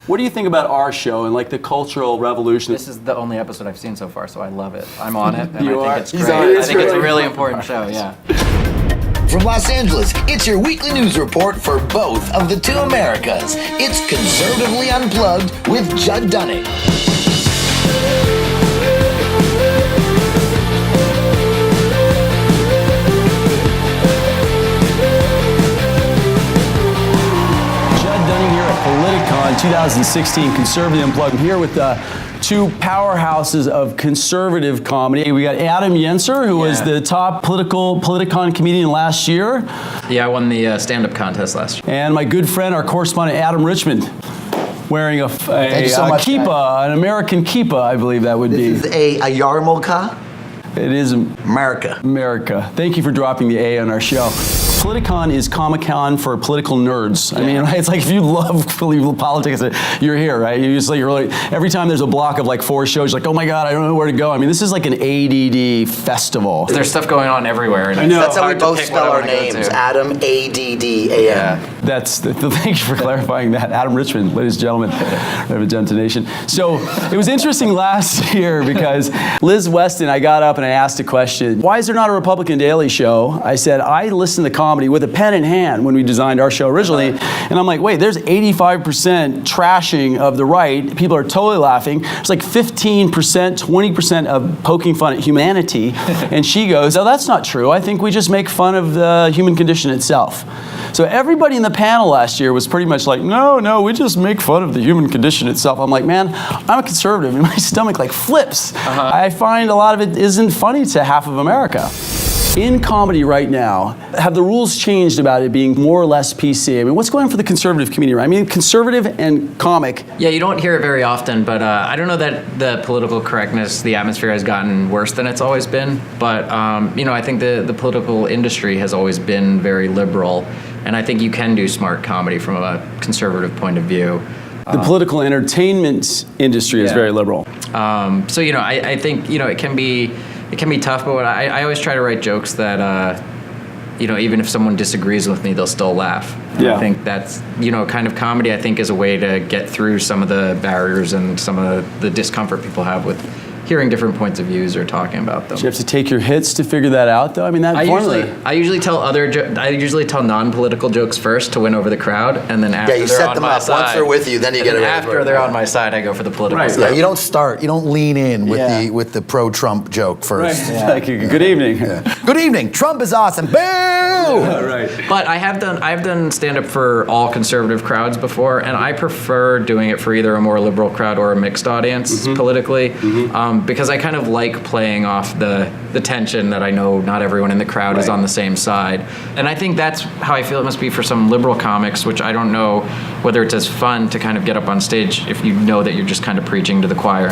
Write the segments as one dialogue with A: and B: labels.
A: What do you think about our show and like the cultural revolution?
B: This is the only episode I've seen so far, so I love it. I'm on it, and
A: You
B: I
A: are?
B: think it's
A: He's
B: great.
A: on it.
B: I think it's a really important show, yeah.
C: From Los Angeles, it's your weekly news report for both of the two Americas. It's Conservatively Unplugged with Judd Dunning.
A: Judd Dunning here at Politicon 2016, Conservatively Unplugged. I'm here with two powerhouses of conservative comedy. We got Adam Yenser, who was the top Politicon comedian last year.
B: Yeah, I won the stand-up contest last year.
A: And my good friend, our correspondent, Adam Richmond, wearing a kippah, an American kippah, I believe that would be.
C: This is a yarmulke.
A: It is
C: America.
A: America. Thank you for dropping the A on our show. Politicon is Comic-Con for political nerds. I mean, right? It's like if you love politics, you're here, right? You're really, every time there's a block of like 4 shows, you're like, oh my God, I don't know where to go. I mean, this is like an ADD festival.
B: There's stuff going on everywhere. And
A: I know.
C: That's how we
B: hard to
C: both
B: pick
C: spell
B: what I
C: our
B: wanna go
C: names.
B: to.
C: Adam, A-D-D-A-M.
A: Thank you for clarifying that. Adam Richmond, ladies and gentlemen, Representative Nation. So it was interesting last year because Liz Weston, I got up and I asked a question. Why is there not a Republican Daily Show? I said, I listen to comedy with a pen in hand when we designed our show originally. And I'm like, wait, there's 85% trashing of the right. People are totally laughing. There's like 15%, 20% of poking fun at humanity. And she goes, oh, that's not true. I think we just make fun of the human condition itself. So everybody in the panel last year was pretty much like, no, we just make fun of the human condition itself. I'm like, man, I'm a conservative and my stomach like flips. I find a lot of it isn't funny to half of America. In comedy right now, have the rules changed about it being more or less PC? I mean, what's going on for the conservative community? I mean, conservative and comic.
B: Yeah, you don't hear it very often, but I don't know that the political correctness, the atmosphere has gotten worse than it's always been. But, I think the political industry has always been very liberal. And I think you can do smart comedy from a conservative point of view.
A: The political entertainment industry is very liberal.
B: I think, it can be tough, but I always try to write jokes that, even if someone disagrees with me, they'll still laugh.
A: Yeah.
B: I think that's, kind of comedy, I think, is a way to get through some of the barriers and some of the discomfort people have with hearing different points of views or talking about them.
A: Do you have to take your hits to figure that out, though? I mean,
B: I usually tell non-political jokes first to win over the crowd, and then after
C: you
B: they're
C: set
B: on
C: them
B: my
C: up.
B: side,
C: Once they're with you, then you get it ready.
B: After they're on my side, I go for the political
A: Right.
B: stuff.
C: Yeah, you don't lean in with the pro-Trump joke first.
A: Right. Yeah. Like, good evening.
C: Yeah. Good evening. Trump is awesome. Boo!
A: Right.
B: But I've done stand-up for all conservative crowds before, and I prefer doing it for either a more liberal crowd or a mixed audience politically, because I kind of like playing off the tension that I know not everyone in the crowd is on the same side. And I think that's how I feel it must be for some liberal comics, which I don't know whether it's as fun to kind of get up on stage if you know that you're just kind of preaching to the choir.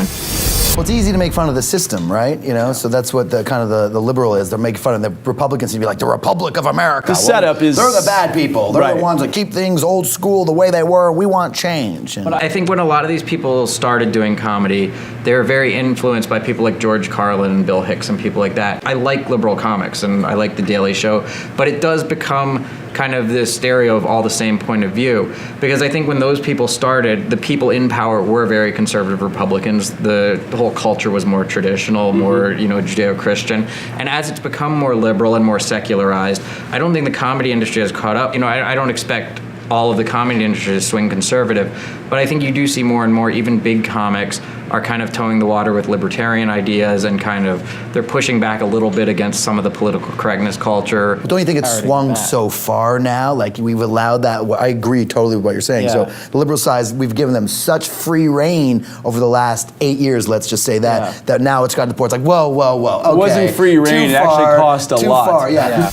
C: Well, it's easy to make fun of the system, right? So that's what the liberal is. They're making fun of the Republicans. You'd be like, the Republic of America.
A: The setup is...
C: They're the bad people. They're the ones that keep things old school the way they were. We want change.
B: But I think when a lot of these people started doing comedy, they were very influenced by people like George Carlin and Bill Hicks and people like that. I like liberal comics and I like The Daily Show, but it does become kind of this stereo of all the same point of view. Because I think when those people started, the people in power were very conservative Republicans. The whole culture was more traditional, more, Judeo-Christian. And as it's become more liberal and more secularized, I don't think the comedy industry has caught up. I don't expect all of the comedy industry to swing conservative, but I think you do see more and more, even big comics are kind of towing the water with libertarian ideas and they're pushing back a little bit against some of the political correctness culture.
C: But don't you think it's swung so far now? Like we've allowed that. I agree totally with what you're saying. So the liberal side, we've given them such free reign over the last 8 years, let's just say that, that now it's gotten to the point, it's like, whoa, okay.
A: It wasn't free reign, it actually cost a lot.
C: Too far, yeah.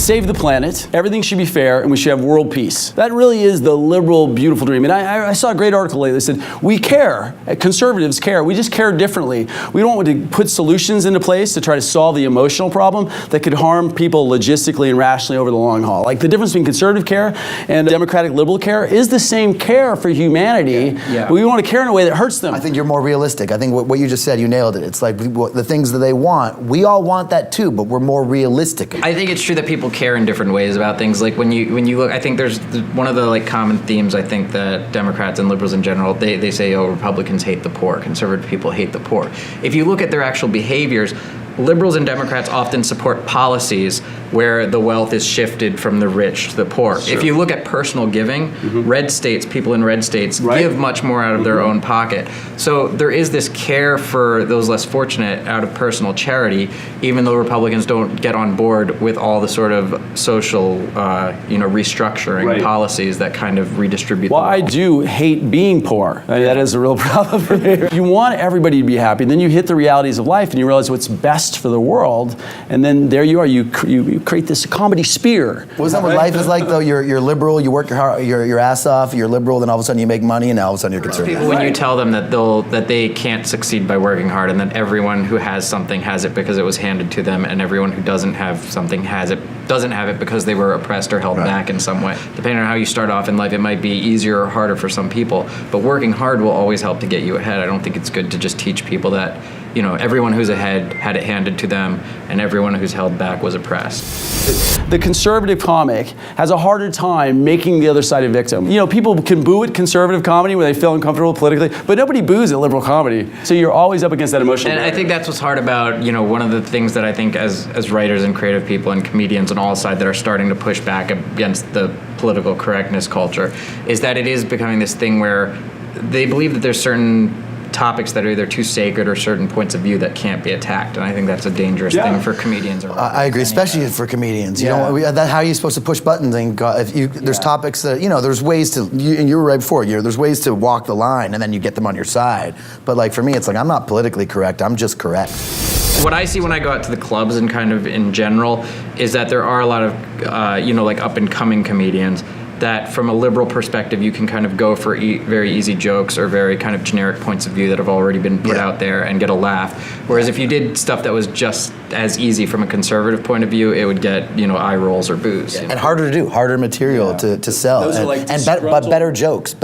A: Save the planet, everything should be fair, and we should have world peace. That really is the liberal, beautiful dream. And I saw a great article lately that said, we care, conservatives care, we just care differently. We don't want to put solutions into place to try to solve the emotional problem that could harm people logistically and rationally over the long haul. Like the difference between conservative care and democratic liberal care is the same care for humanity. But we want to care in a way that hurts them.
C: I think you're more realistic. I think what you just said, you nailed it. It's like the things that they want, we all want that too, but we're more realistic.
B: I think it's true that people care in different ways about things. Like when you look, I think there's one of the like common themes. I think that Democrats and liberals in general, they say, oh, Republicans hate the poor, conservative people hate the poor. If you look at their actual behaviors, liberals and Democrats often support policies where the wealth is shifted from the rich to the poor. Sure. If you look at personal giving, red states, people in red states give much more out of their own pocket. So there is this care for those less fortunate out of personal charity, even though Republicans don't get on board with all the sort of social, restructuring policies that kind of redistribute
A: Well,
B: the wealth.
A: I do hate being poor. I mean, that is a real problem for me. You want everybody to be happy, then you hit the realities of life and you realize what's best for the world, and then there you are, you create this comedy spear.
C: Wasn't that what life is like though? You're liberal, you work your ass off, you're liberal, then all of a sudden you make money, and now all of a sudden you're conservative.
B: People, when you tell them that they can't succeed by working hard, and that everyone who has something has it because it was handed to them, and everyone who doesn't have something doesn't have it because they were oppressed or held back in some way. Depending on how you start off in life, it might be easier or harder for some people, but working hard will always help to get you ahead. I don't think it's good to just teach people that everyone who's ahead had it handed to them, and everyone who's held back was oppressed.
A: The conservative comic has a harder time making the other side a victim. People can boo at conservative comedy when they feel uncomfortable politically, but nobody boos at liberal comedy. So you're always up against that emotional
B: And I think that's what's hard about, one of the things that I think as writers and creative people and comedians on all sides that are starting to push back against the political correctness culture is that it is becoming this thing where they believe that there's certain topics that are either too sacred or certain points of view that can't be attacked, and I think that's a dangerous thing for comedians.
C: I agree, especially for comedians. How are you supposed to push buttons? And there's topics that there's ways to. And you were right before. There's ways to walk the line, and then you get them on your side. But like for me, it's like I'm not politically correct. I'm just correct.
B: What I see when I go out to the clubs and kind of in general is that there are a lot of like up and coming comedians that from a liberal perspective you can kind of go for very easy jokes or very kind of generic points of view that have already been put out there and get a laugh. Whereas if you did stuff that was just as easy from a conservative point of view, it would get eye rolls or boos.
C: And harder to do, harder material to sell.
A: Those are like
C: but better jokes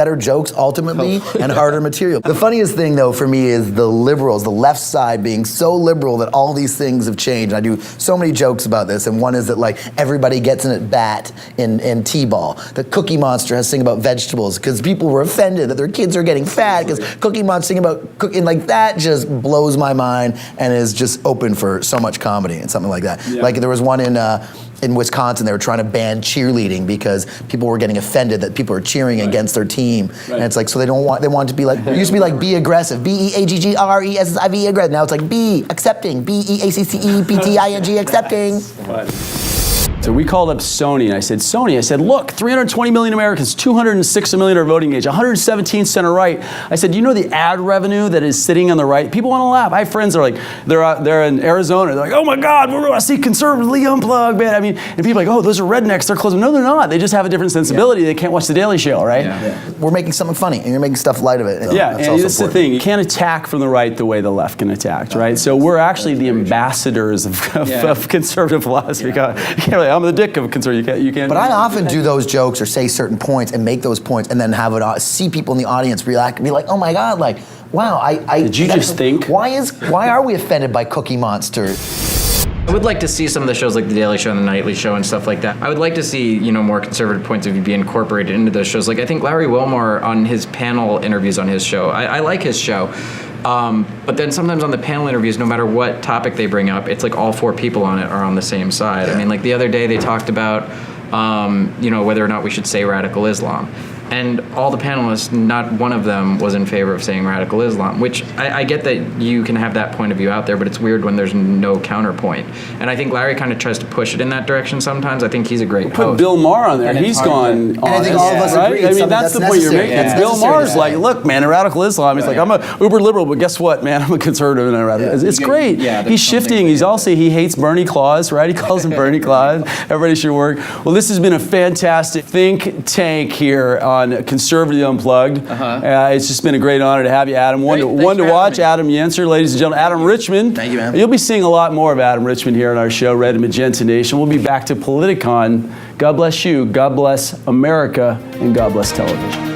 C: ultimately, and harder material. The funniest thing though for me is the liberals, the left side being so liberal that all these things have changed. I do so many jokes about this, and one is that like everybody gets in at bat in T-ball. The Cookie Monster has to sing about vegetables because people were offended that their kids are getting fat because Cookie Monster singing about cooking. Like that just blows my mind and is just open for so much comedy and something like that. Like there was one in Wisconsin, they were trying to ban cheerleading because people were getting offended that people are cheering against their team. And it's like, so they want it to be like, it used to be like be aggressive, BEAGGRESSIVE aggressive. Now it's like be accepting, BEACCEPTING accepting.
A: So we called up Sony, and I said, look, 320 million Americans, 206 million are voting age, 117 center right. I said, do you know the ad revenue that is sitting on the right? People want to laugh. I have friends that are like, they're in Arizona, they're like, oh my God, we're going to see Conservatively Unplugged, man. I mean, and people are like, oh, those are rednecks, they're close. No, they're not. They just have a different sensibility. They can't watch The Daily Show, right?
C: We're making something funny, and you're making stuff light of it.
A: And that's the thing. You can't attack from the right the way the left can attack, right? So we're actually the ambassadors of conservative philosophy. You can't really, I'm the dick of conservative. You can't.
C: But I often do those jokes or say certain points and make those points, and then have it see people in the audience react and be like, "Oh my God!" Like, "Wow,
A: Did you just think?
C: Why are we offended by Cookie Monster?"
B: I would like to see some of the shows like The Daily Show and The Nightly Show and stuff like that. I would like to see, more conservative points of view be incorporated into those shows. Like I think Larry Wilmore on his panel interviews on his show, I like his show. But then sometimes on the panel interviews, no matter what topic they bring up, it's like all four people on it are on the same side. I mean, like the other day they talked about, whether or not we should say radical Islam. And all the panelists, not one of them was in favor of saying radical Islam, which I get that you can have that point of view out there, but it's weird when there's no counterpoint. And I think Larry kind of tries to push it in that direction sometimes. I think he's a great host.
A: Put Bill Maher on there. He's gone on.
C: And I think all of us agree.
A: Right? I mean, that's the point you're making.
C: Yeah.
A: Bill Maher's like, look, man, a radical Islam. He's like, I'm a uber liberal, but guess what, man? I'm a conservative and a radical. It's great. He's shifting. He's also, he hates Bernie Claus, right? He calls him Bernie Claus. Everybody should work. Well, this has been a fantastic think tank here on Conservatively Unplugged. It's just been a great honor to have you, Adam. One to watch, Adam Yenser, ladies and gentlemen. Adam Richmond.
C: Thank you, man.
A: You'll be seeing a lot more of Adam Richmond here on our show, Red and Magenta Nation. We'll be back to Politicon. God bless you, God bless America, and God bless television.